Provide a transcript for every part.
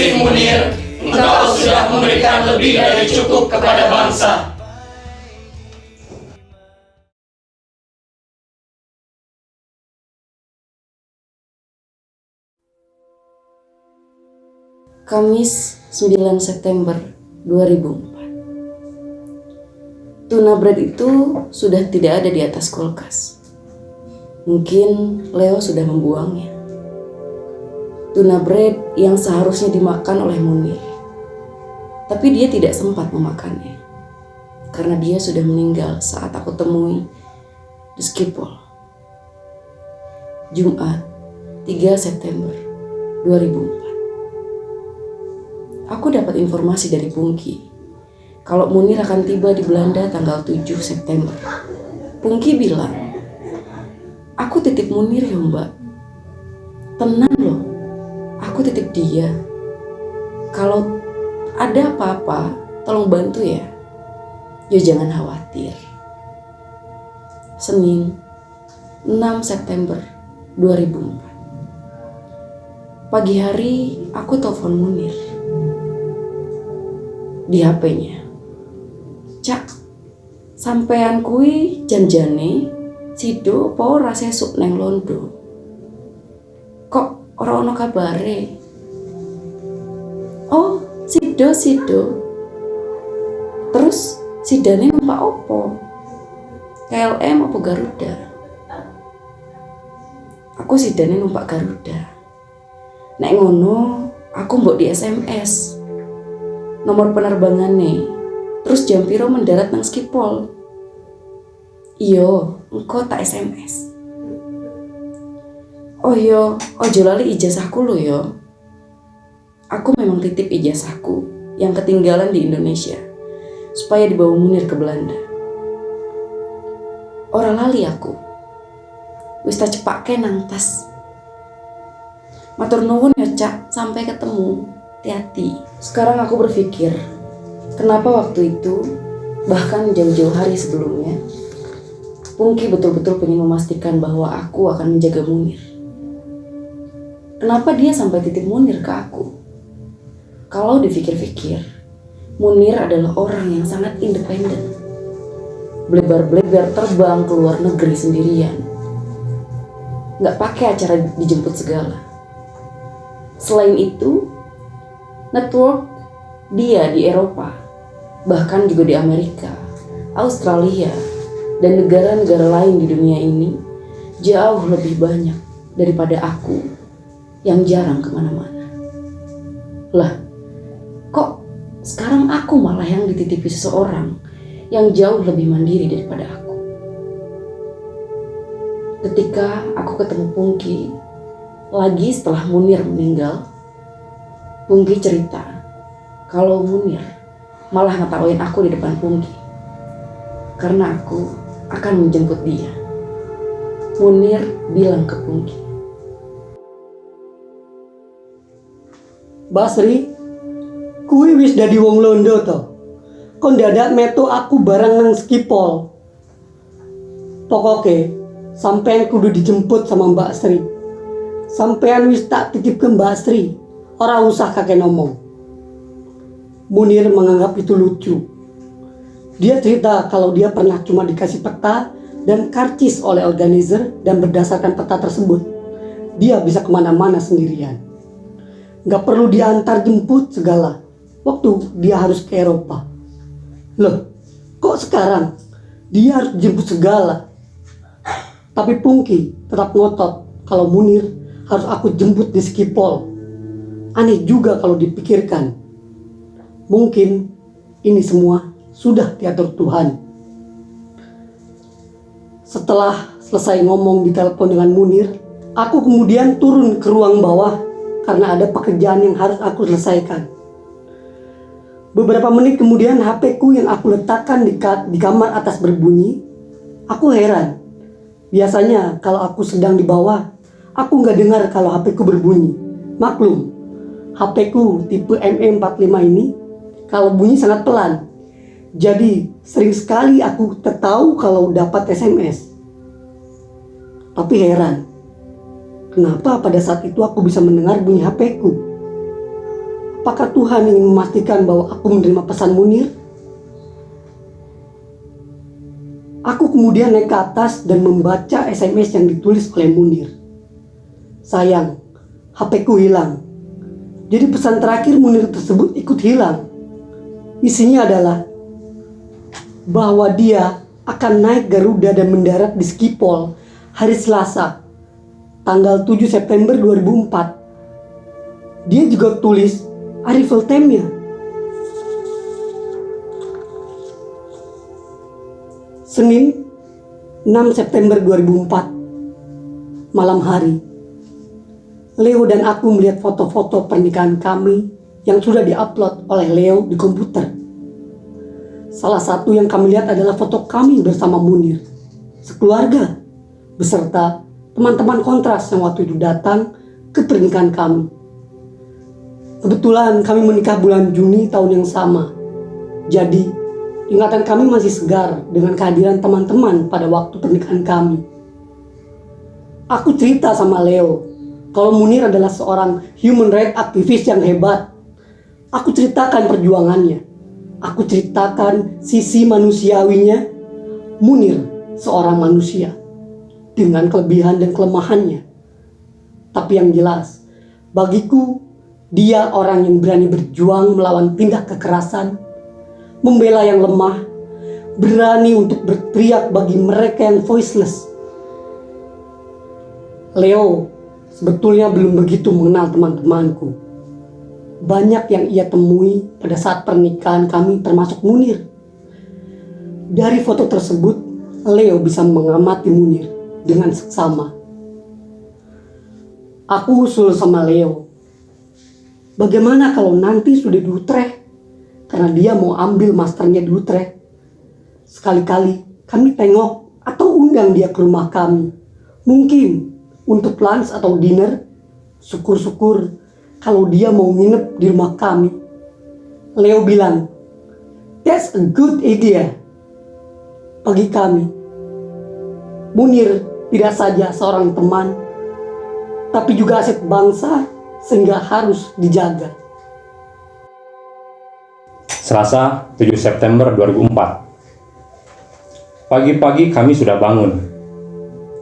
kasih Munir, engkau sudah memberikan lebih dari cukup kepada bangsa. Kamis 9 September 2004. Tuna bread itu sudah tidak ada di atas kulkas. Mungkin Leo sudah membuangnya. Tuna bread yang seharusnya dimakan oleh Munir. Tapi dia tidak sempat memakannya. Karena dia sudah meninggal saat aku temui di Schiphol. Jumat 3 September 2004. Aku dapat informasi dari Pungki kalau Munir akan tiba di Belanda tanggal 7 September. Pungki bilang, "Aku titip Munir ya Mbak." "Tenang loh, aku titip dia. Kalau ada apa-apa, tolong bantu ya." "Ya jangan khawatir." Senin 6 September 2004. Pagi hari aku telepon Munir. Di HP-nya, "Cak, sampean kui janjane sido apa ora sesuk neng Londo? Kok ora ono kabare?" "Oh, sido. Terus sidane numpak opo? KLM apa Garuda?" "Aku sidane numpak Garuda. Nek ngono, aku mbok di SMS nomor penerbangannya, terus jam piro mendarat nang Schiphol." "Iyo, engko tak SMS." "Oh iya, ojo lali ijazahku lo yo. Aku memang titip ijazahku yang ketinggalan di Indonesia supaya dibawa Munir ke Belanda. Ora lali aku. Wis tak cepake nang tas. Matur nuwun ya Cak, sampai ketemu. Hati-hati." Sekarang aku berpikir, kenapa waktu itu, bahkan jauh-jauh hari sebelumnya, Pungki betul-betul ingin memastikan bahwa aku akan menjaga Munir. Kenapa dia sampai titip Munir ke aku? Kalau dipikir-pikir, Munir adalah orang yang sangat independen. Blebar-blebar terbang ke luar negeri sendirian. Nggak pakai acara dijemput segala. Selain itu, network dia di Eropa, bahkan juga di Amerika, Australia, dan negara-negara lain di dunia ini jauh lebih banyak daripada aku yang jarang kemana-mana. Lah, kok sekarang aku malah yang dititipi seseorang yang jauh lebih mandiri daripada aku? Ketika aku ketemu Pungki lagi setelah Munir meninggal, Pungki cerita kalau Munir malah ngetawain aku di depan Pungki karena aku akan menjemput dia. Munir bilang ke Pungki, "Basri, kuwi wis dadi wong Londo to. Kon dadak metu aku bareng nang Schiphol. Pokoke sampean kudu dijemput sama Mbak Sri. Sampean wis tak titip ke Mbak Sri, ora usah kakek ngomong." Munir menganggap itu lucu. Dia cerita kalau dia pernah cuma dikasih peta dan karcis oleh organizer, dan berdasarkan peta tersebut dia bisa kemana-mana sendirian. Gak perlu diantar jemput segala waktu dia harus ke Eropa. Loh, kok sekarang dia harus jemput segala? Tapi Pungki tetap ngotot kalau Munir harus aku jemput di Schiphol. Aneh juga kalau dipikirkan. Mungkin ini semua sudah diatur Tuhan. Setelah selesai ngomong di telepon dengan Munir, aku kemudian turun ke ruang bawah karena ada pekerjaan yang harus aku selesaikan. Beberapa menit kemudian HP-ku yang aku letakkan di kamar atas berbunyi. Aku heran. Biasanya kalau aku sedang di bawah, aku nggak dengar kalau HP-ku berbunyi. Maklum, HP-ku tipe ME45 ini kalau bunyi sangat pelan. Jadi sering sekali aku tertahu kalau dapat SMS. Tapi heran, kenapa pada saat itu aku bisa mendengar bunyi HP-ku? Apakah Tuhan ingin memastikan bahwa aku menerima pesan Munir? Aku kemudian naik ke atas dan membaca SMS yang ditulis oleh Munir. Sayang, HP ku hilang. Jadi pesan terakhir Munir tersebut ikut hilang. Isinya adalah bahwa dia akan naik Garuda dan mendarat di Schiphol hari Selasa, tanggal 7 September 2004. Dia juga tulis arrival time-nya. Senin 6 September 2004, malam hari. Leo dan aku melihat foto-foto pernikahan kami yang sudah diupload oleh Leo di komputer. Salah satu yang kami lihat adalah foto kami bersama Munir, sekeluarga, beserta teman-teman kontras yang waktu itu datang ke pernikahan kami. Kebetulan kami menikah bulan Juni tahun yang sama. Jadi, ingatan kami masih segar dengan kehadiran teman-teman pada waktu pernikahan kami. Aku cerita sama Leo kalau Munir adalah seorang human rights aktivis yang hebat. Aku ceritakan perjuangannya. Aku ceritakan sisi manusiawinya. Munir seorang manusia dengan kelebihan dan kelemahannya. Tapi yang jelas, bagiku dia orang yang berani berjuang melawan tindak kekerasan, membela yang lemah, berani untuk berteriak bagi mereka yang voiceless. Leo sebetulnya belum begitu mengenal teman-temanku. Banyak yang ia temui pada saat pernikahan kami termasuk Munir. Dari foto tersebut, Leo bisa mengamati Munir dengan seksama. Aku usul sama Leo, bagaimana kalau nanti sudah di Utrecht? Karena dia mau ambil masternya di Utrecht. Sekali-kali kami tengok atau undang dia ke rumah kami. Mungkin untuk lunch atau dinner. Syukur-syukur kalau dia mau nginep di rumah kami. Leo bilang, that's a good idea. Bagi kami, Munir tidak saja seorang teman, tapi juga aset bangsa sehingga harus dijaga. Selasa 7 September 2004. Pagi-pagi kami sudah bangun.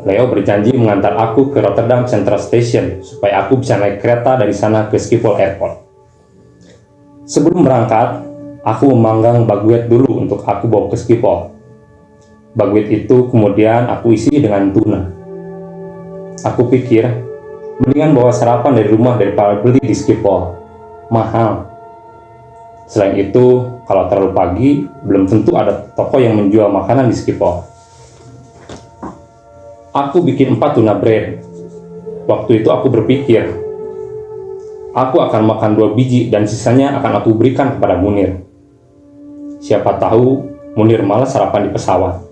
Leo berjanji mengantar aku ke Rotterdam Central Station supaya aku bisa naik kereta dari sana ke Schiphol Airport. Sebelum berangkat, aku memanggang baguette dulu untuk aku bawa ke Schiphol. Baguette itu kemudian aku isi dengan tuna. Aku pikir, mendingan bawa sarapan dari rumah daripada beli di Schiphol. Mahal. Selain itu, kalau terlalu pagi, belum tentu ada toko yang menjual makanan di Schiphol. Aku bikin 4 tuna bread. Waktu itu aku berpikir, aku akan makan 2 biji dan sisanya akan aku berikan kepada Munir. Siapa tahu Munir malas sarapan di pesawat.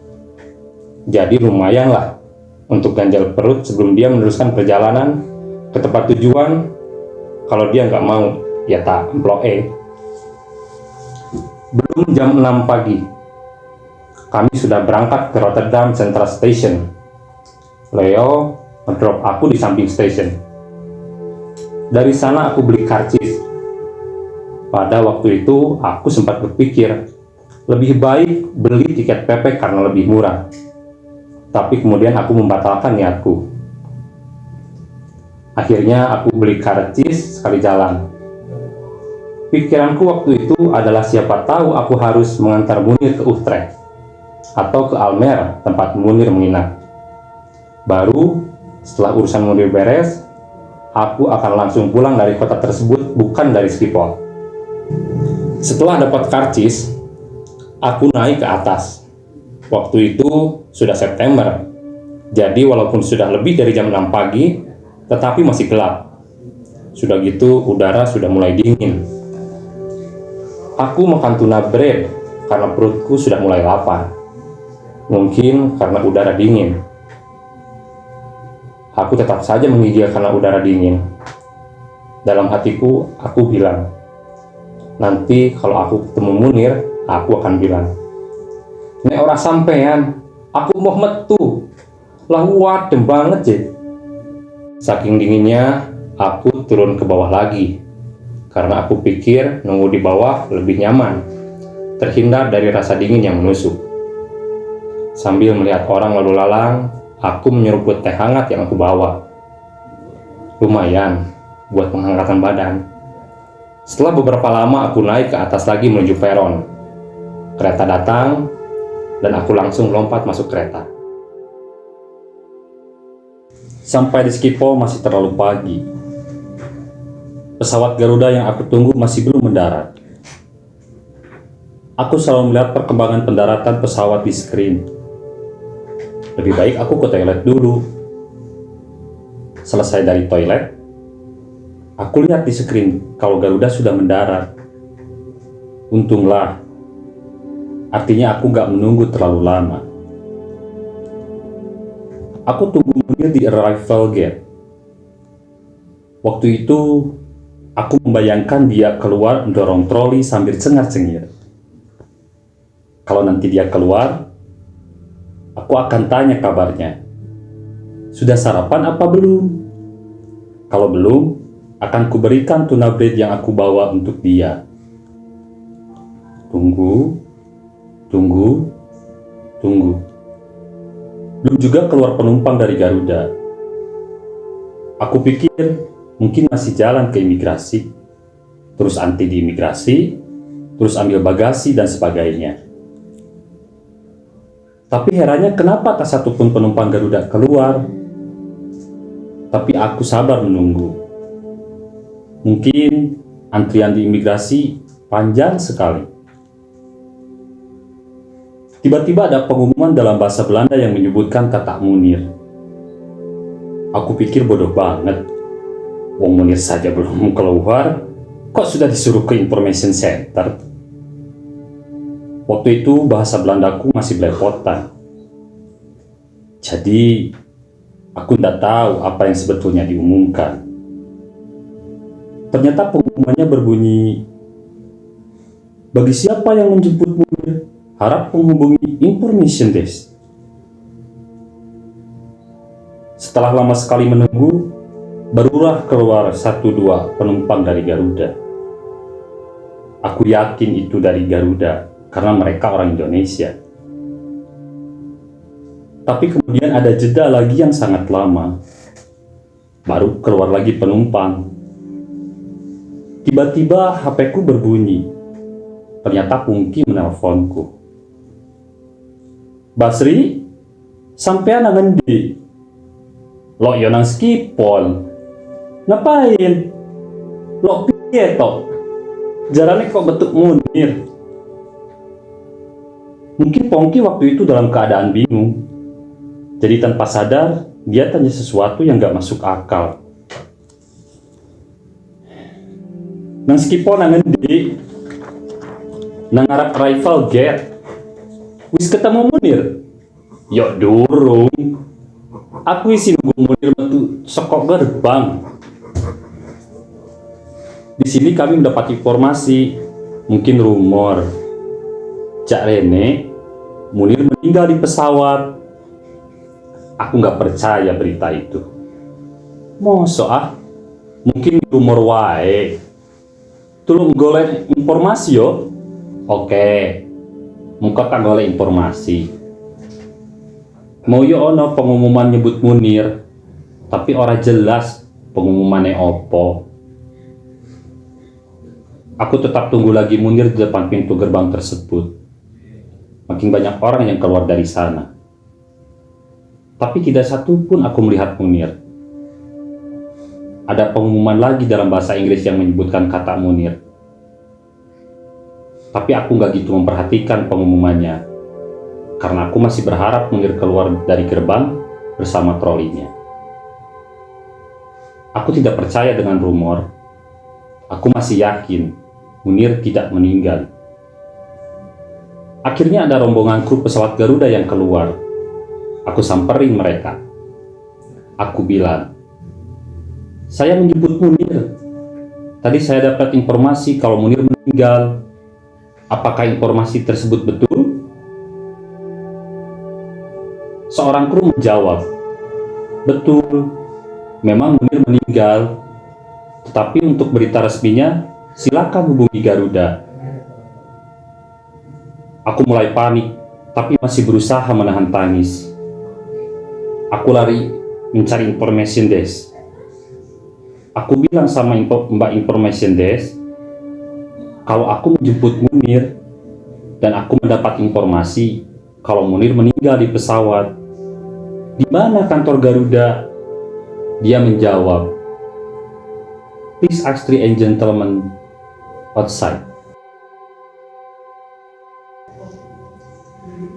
Jadi lumayanlah untuk ganjal perut sebelum dia meneruskan perjalanan ke tempat tujuan. Kalau dia nggak mau, ya tak employee. Belum jam 6 pagi, kami sudah berangkat ke Rotterdam Central Station. Leo ngedrop aku di samping stasiun. Dari sana aku beli karcis. Pada waktu itu aku sempat berpikir, lebih baik beli tiket PP karena lebih murah. Tapi kemudian aku membatalkan niatku. Akhirnya aku beli karcis sekali jalan. Pikiranku waktu itu adalah siapa tahu aku harus mengantar Munir ke Utrecht atau ke Almere tempat Munir menginap. Baru setelah urusan Munir beres, aku akan langsung pulang dari kota tersebut, bukan dari Schiphol. Setelah dapat karcis, aku naik ke atas. Waktu itu sudah September, jadi walaupun sudah lebih dari jam 6 pagi, tetapi masih gelap. Sudah gitu udara sudah mulai dingin. Aku makan tuna bread karena perutku sudah mulai lapar. Mungkin karena udara dingin. Aku tetap saja menggigil karena udara dingin. Dalam hatiku, aku bilang, nanti kalau aku ketemu Munir, aku akan bilang, nek ora sampean, aku mau metu. Lah wadem banget sih. Saking dinginnya, aku turun ke bawah lagi. karena aku pikir nunggu di bawah lebih nyaman, terhindar dari rasa dingin yang menusuk. Sambil melihat orang lalu lalang, aku menyeruput teh hangat yang aku bawa. Lumayan buat pengangkatan badan. Setelah beberapa lama aku naik ke atas lagi menuju peron. Kereta datang dan aku langsung lompat masuk kereta. Sampai di Schiphol masih terlalu pagi. Pesawat Garuda yang aku tunggu masih belum mendarat. Aku selalu melihat perkembangan pendaratan pesawat di screen. Lebih baik aku ke toilet dulu. Selesai dari toilet, aku lihat di screen kalau Garuda sudah mendarat. Untunglah, artinya aku gak menunggu terlalu lama. Aku tunggu Munir di arrival gate. Waktu itu, aku membayangkan dia keluar mendorong troli sambil cengar-cengir. Kalau nanti dia keluar, aku akan tanya kabarnya. Sudah sarapan apa belum? Kalau belum, akan kuberikan tuna bread yang aku bawa untuk dia. Tunggu. Belum juga keluar penumpang dari Garuda. Aku pikir mungkin masih jalan ke imigrasi, terus anti di imigrasi, terus ambil bagasi dan sebagainya. Tapi herannya kenapa tak satupun penumpang Garuda keluar. Tapi aku sabar menunggu. Mungkin antrian di imigrasi panjang sekali. Tiba-tiba ada pengumuman dalam bahasa Belanda yang menyebutkan kata Munir. Aku pikir bodoh banget. Wong Munir saja belum keluar, kok sudah disuruh ke information center? Waktu itu bahasa Belandaku masih belepotan. Jadi, aku tidak tahu apa yang sebetulnya diumumkan. Ternyata pengumumannya berbunyi, bagi siapa yang menjemput Munir, harap menghubungi information desk. Setelah lama sekali menunggu, barulah keluar 1-2 penumpang dari Garuda. Aku yakin itu dari Garuda, karena mereka orang Indonesia. Tapi kemudian ada jeda lagi yang sangat lama. Baru keluar lagi penumpang. Tiba-tiba HP-ku berbunyi. Ternyata Pungki menelponku. Basri, sampean ngendi? Lo yo nang Schiphol. Ngapain? Lo piye to? Jarane kok bentuk Munir. Mungkin Pongki waktu itu dalam keadaan bingung. Jadi tanpa sadar, dia tanya sesuatu yang gak masuk akal. Nang Schiphol nang ngendi? Nang arep arrival gate. Wis ketemu Munir? Yok durung. Aku isi nunggu Munir metu saka gerbang. Di sini kami mendapat informasi, mungkin rumor. Cak Rene, Munir meninggal di pesawat. Aku nggak percaya berita itu. Mosok mungkin rumor wae. Tulung golek informasi yo. Oke, muka tak golek informasi. Mau yo ono pengumuman nyebut Munir, tapi ora jelas pengumumannya opo. Aku tetap tunggu lagi Munir di depan pintu gerbang tersebut. Makin banyak orang yang keluar dari sana. Tapi tidak satu pun aku melihat Munir. Ada pengumuman lagi dalam bahasa Inggris yang menyebutkan kata Munir. Tapi aku nggak gitu memperhatikan pengumumannya. Karena aku masih berharap Munir keluar dari gerbang bersama trolinya. Aku tidak percaya dengan rumor. Aku masih yakin Munir tidak meninggal. Akhirnya ada rombongan kru pesawat Garuda yang keluar. Aku samperin mereka. Aku bilang, saya menjemput Munir. Tadi saya dapat informasi kalau Munir meninggal. Apakah informasi tersebut betul? Seorang kru menjawab, betul, memang Munir meninggal. Tetapi untuk berita resminya silakan hubungi Garuda. Aku mulai panik, tapi masih berusaha menahan tangis. Aku lari mencari information desk. Aku bilang sama Mbak information desk, kalau aku menjemput Munir, dan aku mendapat informasi kalau Munir meninggal di pesawat. Di mana kantor Garuda? Dia menjawab, please ask 3 gentlemen outside.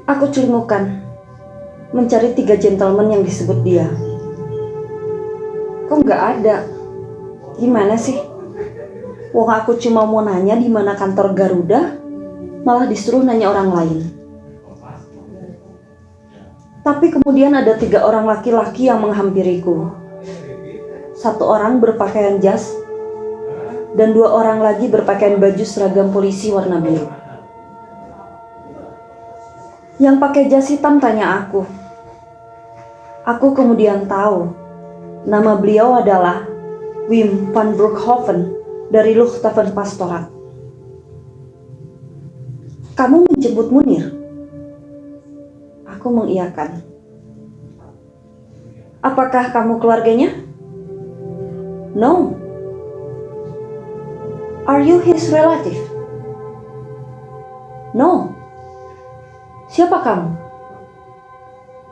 Aku celingukan, mencari 3 gentleman yang disebut dia. Kok nggak ada? Gimana sih? Wong aku cuma mau nanya di mana kantor Garuda, malah disuruh nanya orang lain. Tapi kemudian ada 3 orang laki-laki yang menghampiriku. 1 orang berpakaian jas, dan 2 orang lagi berpakaian baju seragam polisi warna biru. Yang pakai jas hitam tanya aku. Aku kemudian tahu nama beliau adalah Wim van Broekhoven dari Luchtwaffenpastorat. Kamu menjemput Munir? Aku mengiyakan. Apakah kamu keluarganya? No. Are you his relative? No. Siapa kamu?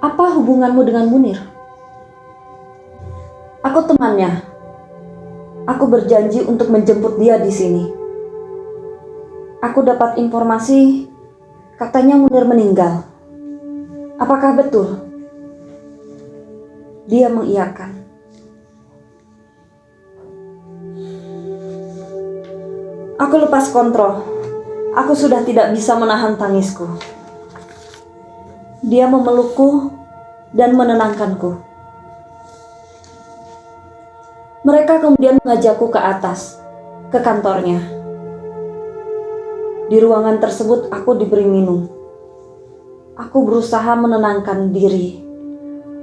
Apa hubunganmu dengan Munir? Aku temannya. Aku berjanji untuk menjemput dia di sini. Aku dapat informasi katanya Munir meninggal. Apakah betul? Dia mengiyakan. Aku lepas kontrol. Aku sudah tidak bisa menahan tangisku. Dia memelukku dan menenangkanku. Mereka kemudian mengajakku ke atas, ke kantornya. Di ruangan tersebut aku diberi minum. Aku berusaha menenangkan diri.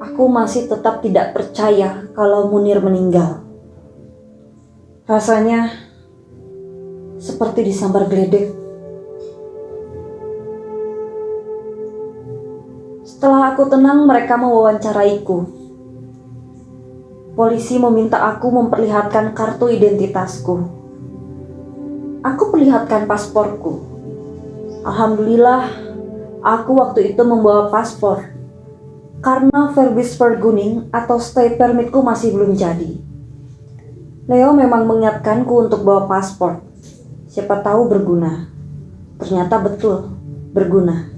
Aku masih tetap tidak percaya kalau Munir meninggal. Rasanya seperti disambar geledek. Setelah aku tenang, mereka mewawancaraiku. Polisi meminta aku memperlihatkan kartu identitasku. Aku perlihatkan pasporku. Alhamdulillah, aku waktu itu membawa paspor. Karena Verbisvergunning atau stay permitku masih belum jadi. Leo memang mengingatkanku untuk bawa paspor. Siapa tahu berguna. Ternyata betul, berguna.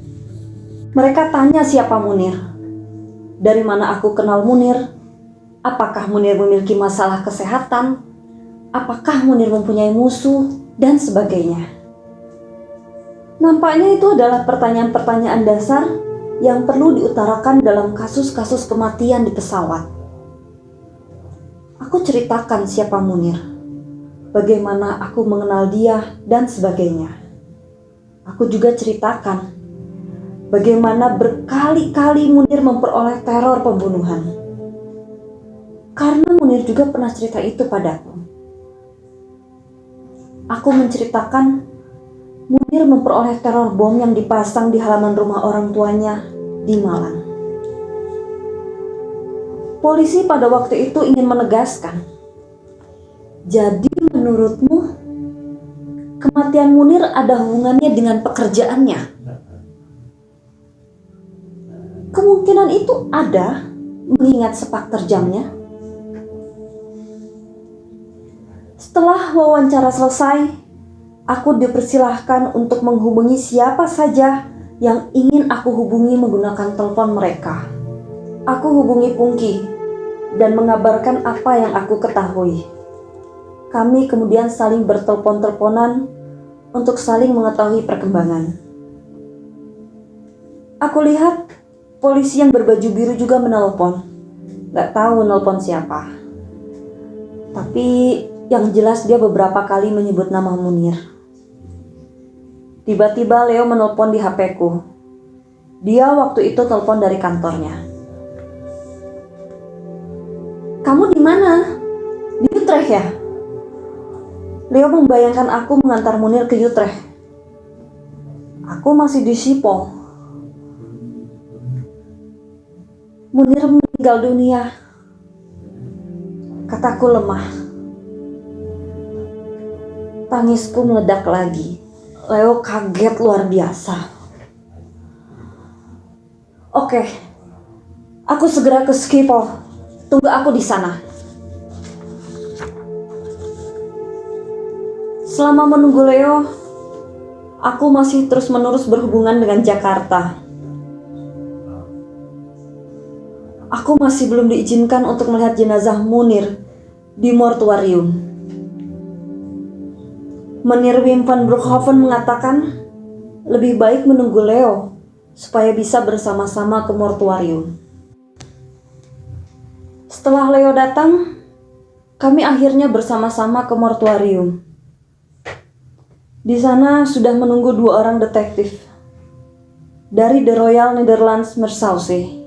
Mereka tanya siapa Munir. Dari mana aku kenal Munir? Apakah Munir memiliki masalah kesehatan? Apakah Munir mempunyai musuh? Dan sebagainya. Nampaknya itu adalah pertanyaan-pertanyaan dasar yang perlu diutarakan dalam kasus-kasus kematian di pesawat. Aku ceritakan siapa Munir, bagaimana aku mengenal dia, dan sebagainya. Aku juga ceritakan bagaimana berkali-kali Munir memperoleh teror pembunuhan. Karena Munir juga pernah cerita itu padaku. Aku menceritakan Munir memperoleh teror bom yang dipasang di halaman rumah orang tuanya di Malang. Polisi pada waktu itu ingin menegaskan, jadi menurutmu kematian Munir ada hubungannya dengan pekerjaannya? Kemungkinan itu ada, mengingat sepak terjamnya. Setelah wawancara selesai, aku dipersilahkan untuk menghubungi siapa saja yang ingin aku hubungi menggunakan telepon mereka. Aku hubungi Pungki dan mengabarkan apa yang aku ketahui. Kami kemudian saling bertelepon-teleponan untuk saling mengetahui perkembangan. Aku lihat polisi yang berbaju biru juga menelpon. Gak tahu nelpon siapa. Tapi yang jelas dia beberapa kali menyebut nama Munir. Tiba-tiba Leo menelpon di HP-ku. Dia waktu itu telepon dari kantornya. Kamu di mana? Di Utrecht ya? Leo membayangkan aku mengantar Munir ke Utrecht. Aku masih di Schiphol. Munir meninggal dunia. Kataku lemah. Tangisku meledak lagi. Leo kaget luar biasa. Oke, aku segera ke Schiphol. Tunggu aku di sana. Selama menunggu Leo, aku masih terus-menerus berhubungan dengan Jakarta. Aku masih belum diizinkan untuk melihat jenazah Munir di mortuarium. Meneer Wim van Broekhoven mengatakan lebih baik menunggu Leo supaya bisa bersama-sama ke mortuarium. Setelah Leo datang, kami akhirnya bersama-sama ke mortuarium. Di sana sudah menunggu 2 orang detektif dari The Royal Netherlands Mersauce.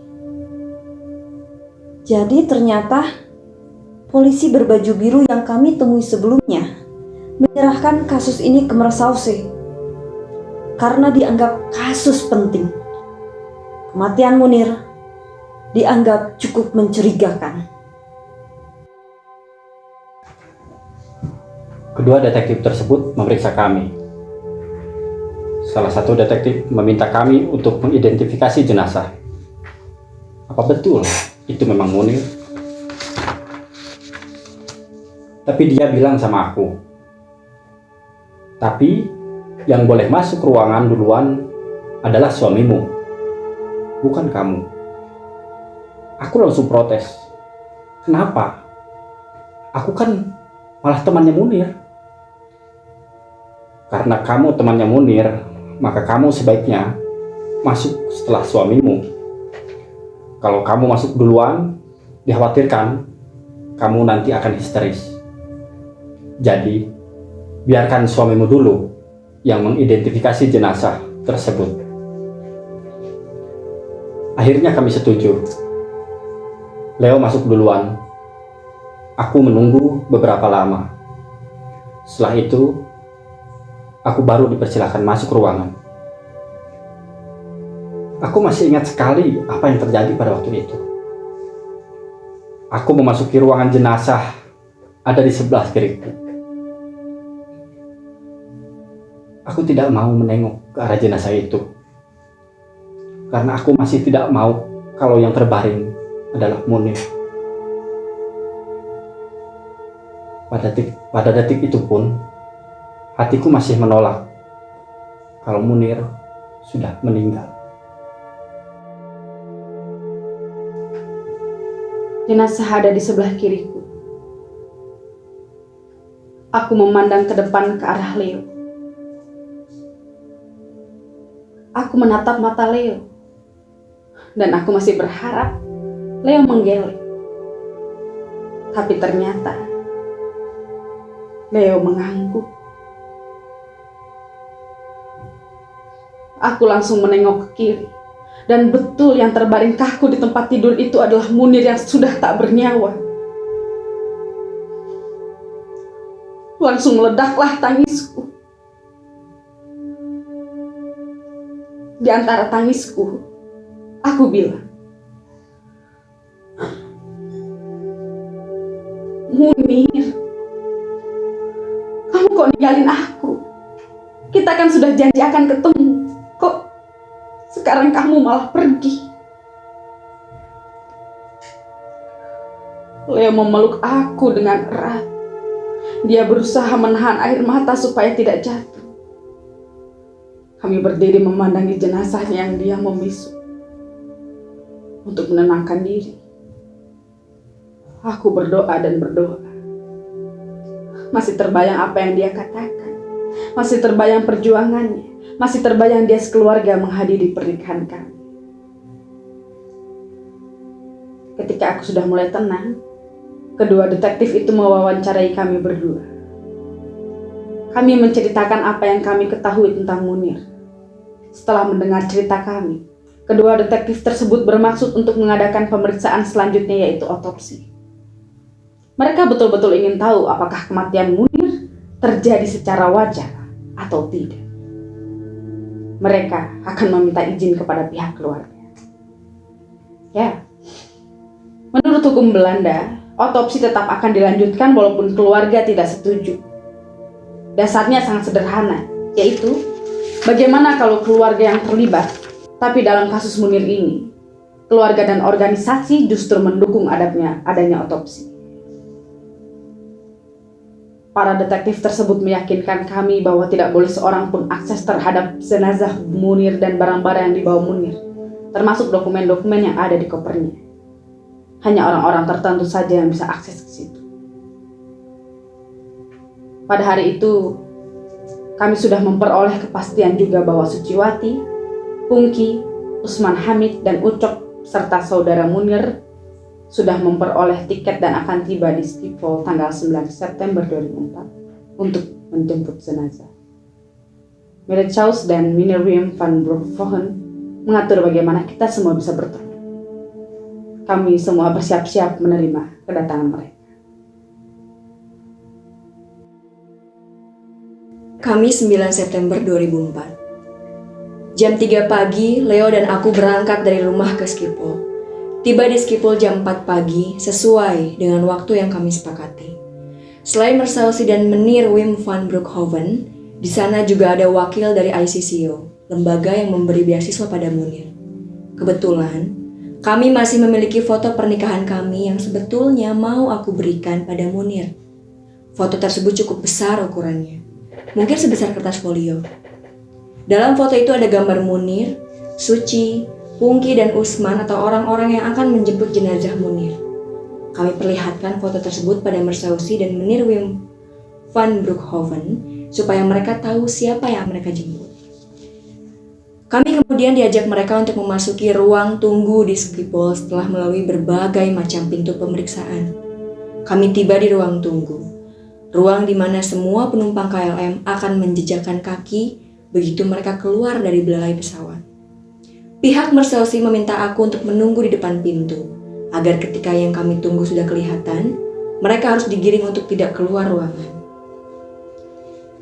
Jadi ternyata polisi berbaju biru yang kami temui sebelumnya menyerahkan kasus ini ke Mersauce karena dianggap kasus penting. Kematian Munir dianggap cukup mencurigakan. Kedua detektif tersebut memeriksa kami. Salah satu detektif meminta kami untuk mengidentifikasi jenazah. Apa betul itu memang Munir? Tapi dia bilang sama aku, tapi yang boleh masuk ruangan duluan adalah suamimu, bukan kamu. Aku langsung protes. Kenapa? Aku kan malah temannya Munir. Karena kamu temannya Munir, maka kamu sebaiknya masuk setelah suamimu. Kalau kamu masuk duluan, dikhawatirkan kamu nanti akan histeris. Jadi, biarkan suamimu dulu yang mengidentifikasi jenazah tersebut. Akhirnya kami setuju. Leo masuk duluan. Aku menunggu beberapa lama. Setelah itu, aku baru dipersilakan masuk ruangan. Aku masih ingat sekali apa yang terjadi pada waktu itu. Aku memasuki ruangan jenazah, ada di sebelah kiriku. Aku tidak mau menengok ke arah jenazah itu, karena aku masih tidak mau kalau yang terbaring adalah Munir. Pada detik itu pun, hatiku masih menolak kalau Munir sudah meninggal. Jenazah ada di sebelah kiriku. Aku memandang ke depan ke arah Leo. Aku menatap mata Leo. Dan aku masih berharap Leo menggeleng. Tapi ternyata Leo mengangguk. Aku langsung menengok ke kiri. Dan betul yang terbaring kaku di tempat tidur itu adalah Munir yang sudah tak bernyawa. Langsung meledaklah tangisku. Di antara tangisku, aku bilang, Munir, kamu kok ninggalin aku? Kita kan sudah janji akan ketemu. Kok sekarang kamu malah pergi? Leo memeluk aku dengan erat. Dia berusaha menahan air mata supaya tidak jatuh. Kami berdiri memandangi jenazahnya yang diam membisu. Untuk menenangkan diri, aku berdoa dan berdoa. Masih terbayang apa yang dia katakan. Masih terbayang perjuangannya. Masih terbayang dia sekeluarga menghadiri pernikahan kami. Ketika aku sudah mulai tenang, kedua detektif itu mewawancarai kami berdua. Kami menceritakan apa yang kami ketahui tentang Munir. Setelah mendengar cerita kami, kedua detektif tersebut bermaksud untuk mengadakan pemeriksaan selanjutnya, yaitu otopsi. Mereka betul-betul ingin tahu apakah kematian Munir terjadi secara wajar atau tidak. Mereka akan meminta izin kepada pihak keluarga. Ya, menurut hukum Belanda, otopsi tetap akan dilanjutkan walaupun keluarga tidak setuju. Dasarnya sangat sederhana, yaitu bagaimana kalau keluarga yang terlibat, tapi dalam kasus Munir ini, keluarga dan organisasi justru mendukung adanya otopsi. Para detektif tersebut meyakinkan kami bahwa tidak boleh seorang pun akses terhadap jenazah Munir dan barang-barang yang dibawa Munir, termasuk dokumen-dokumen yang ada di kopernya. Hanya orang-orang tertentu saja yang bisa akses ke situ. Pada hari itu, kami sudah memperoleh kepastian juga bahwa Suciwati, Pungki, Usman Hamid, dan Ucok serta saudara Munir sudah memperoleh tiket dan akan tiba di Schiphol tanggal 9 September 2004 untuk menjemput jenazah. Meretschhaus dan Wim van Broekhoven mengatur bagaimana kita semua bisa bertemu. Kami semua bersiap-siap menerima kedatangan mereka. Kamis 9 September 2004. Jam 3 pagi, Leo dan aku berangkat dari rumah ke Schiphol. Tiba di Schiphol jam 4 pagi, sesuai dengan waktu yang kami sepakati. Selain Mersausi dan Menir Wim van Broekhoven, di sana juga ada wakil dari ICCO, lembaga yang memberi beasiswa pada Munir. Kebetulan, kami masih memiliki foto pernikahan kami yang sebetulnya mau aku berikan pada Munir. Foto tersebut cukup besar ukurannya, mungkin sebesar kertas folio. Dalam foto itu ada gambar Munir, Suci, Pungki, dan Usman atau orang-orang yang akan menjemput jenazah Munir. Kami perlihatkan foto tersebut pada Mersausi dan Menir Wim van Broekhoven supaya mereka tahu siapa yang mereka jemput. Kami kemudian diajak mereka untuk memasuki ruang tunggu di Schiphol setelah melalui berbagai macam pintu pemeriksaan. Kami tiba di ruang tunggu, ruang di mana semua penumpang KLM akan menjejakkan kaki begitu mereka keluar dari belalai pesawat. Pihak Mersausi meminta aku untuk menunggu di depan pintu, agar ketika yang kami tunggu sudah kelihatan, mereka harus digiring untuk tidak keluar ruangan.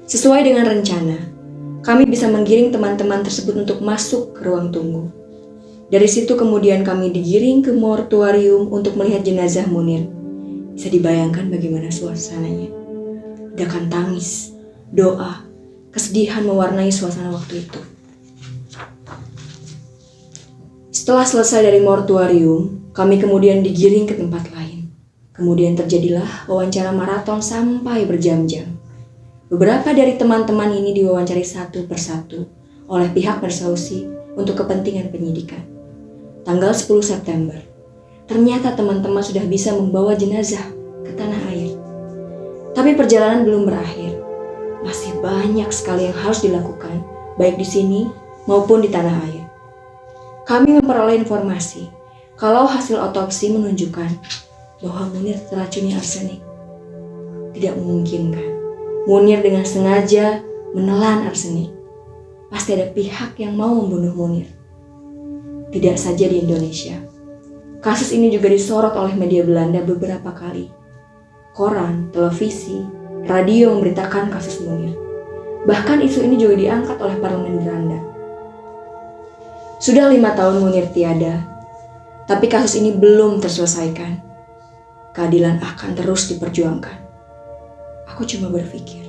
Sesuai dengan rencana, kami bisa menggiring teman-teman tersebut untuk masuk ke ruang tunggu. Dari situ kemudian kami digiring ke mortuarium untuk melihat jenazah Munir. Bisa dibayangkan bagaimana suasananya. Ledakan tangis, doa, kesedihan mewarnai suasana waktu itu. Setelah selesai dari mortuarium, kami kemudian digiring ke tempat lain. Kemudian terjadilah wawancara maraton sampai berjam-jam. Beberapa dari teman-teman ini diwawancari satu persatu oleh pihak Mersausi untuk kepentingan penyidikan. Tanggal 10 September, ternyata teman-teman sudah bisa membawa jenazah ke tanah air. Tapi perjalanan belum berakhir. Masih banyak sekali yang harus dilakukan, baik di sini maupun di tanah air. Kami memperoleh informasi kalau hasil otopsi menunjukkan bahwa Munir teracuni arsenik. Tidak mungkin kan? Munir dengan sengaja menelan arsenik. Pasti ada pihak yang mau membunuh Munir. Tidak saja di Indonesia. Kasus ini juga disorot oleh media Belanda beberapa kali. Koran, televisi, radio memberitakan kasus Munir. Bahkan isu ini juga diangkat oleh parlemen Belanda. Sudah 5 tahun Munir tiada, tapi kasus ini belum terselesaikan. Keadilan akan terus diperjuangkan. Aku cuma berpikir,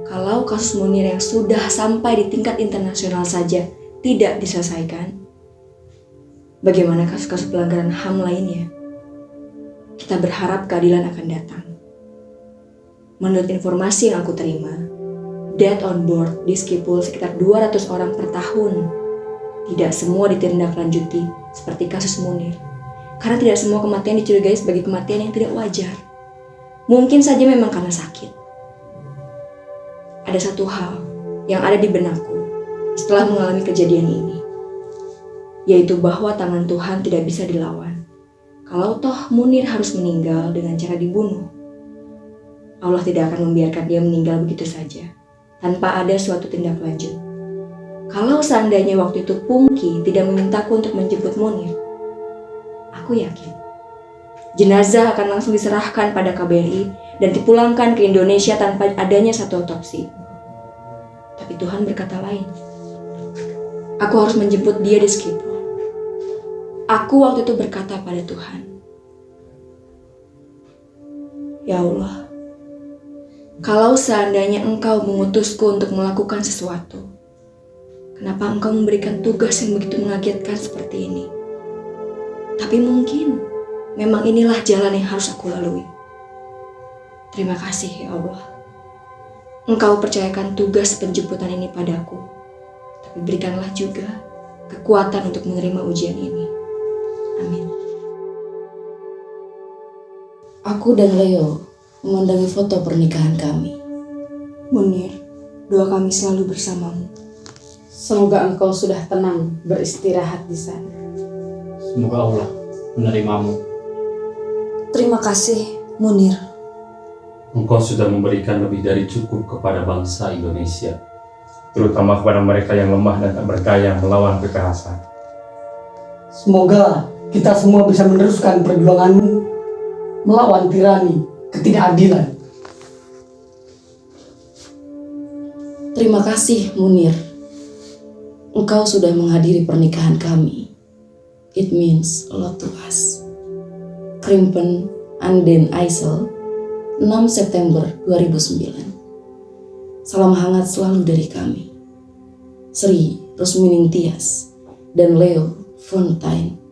kalau kasus Munir yang sudah sampai di tingkat internasional saja tidak diselesaikan, bagaimana kasus-kasus pelanggaran HAM lainnya? Kita berharap keadilan akan datang. Menurut informasi yang aku terima, death on board di Schiphol sekitar 200 orang per tahun. Tidak semua ditindaklanjuti seperti kasus Munir, karena tidak semua kematian dicurigai sebagai kematian yang tidak wajar. Mungkin saja memang karena sakit. Ada satu hal yang ada di benakku setelah mengalami kejadian ini, yaitu bahwa tangan Tuhan tidak bisa dilawan. Kalau toh Munir harus meninggal dengan cara dibunuh, Allah tidak akan membiarkan dia meninggal begitu saja, tanpa ada suatu tindak lanjut. Kalau seandainya waktu itu Pungki tidak memintaku untuk menjemput Munir, aku yakin jenazah akan langsung diserahkan pada KBRI dan dipulangkan ke Indonesia tanpa adanya satu otopsi. Tapi Tuhan berkata lain. Aku harus menjemput dia di Schiphol. Aku waktu itu berkata pada Tuhan, "Ya Allah, kalau seandainya Engkau mengutusku untuk melakukan sesuatu, kenapa Engkau memberikan tugas yang begitu mengagetkan seperti ini? Tapi mungkin memang inilah jalan yang harus aku lalui. Terima kasih ya Allah. Engkau percayakan tugas penjemputan ini padaku, tapi berikanlah juga kekuatan untuk menerima ujian ini. Amin." Aku dan Leo memandangi foto pernikahan kami. Munir, doa kami selalu bersamamu. Semoga engkau sudah tenang beristirahat di sana. Semoga Allah menerimamu. Terima kasih, Munir. Engkau sudah memberikan lebih dari cukup kepada bangsa Indonesia, terutama kepada mereka yang lemah dan tak berdaya melawan kekerasan. Semoga kita semua bisa meneruskan perjuanganmu melawan tirani, ketidakadilan. Terima kasih Munir. Engkau sudah menghadiri pernikahan kami. It means a lot to us. Krimpen Anden Aisel, 6 September 2009. Salam hangat selalu dari kami. Sri Rusmining Tias dan Leo Fontaine.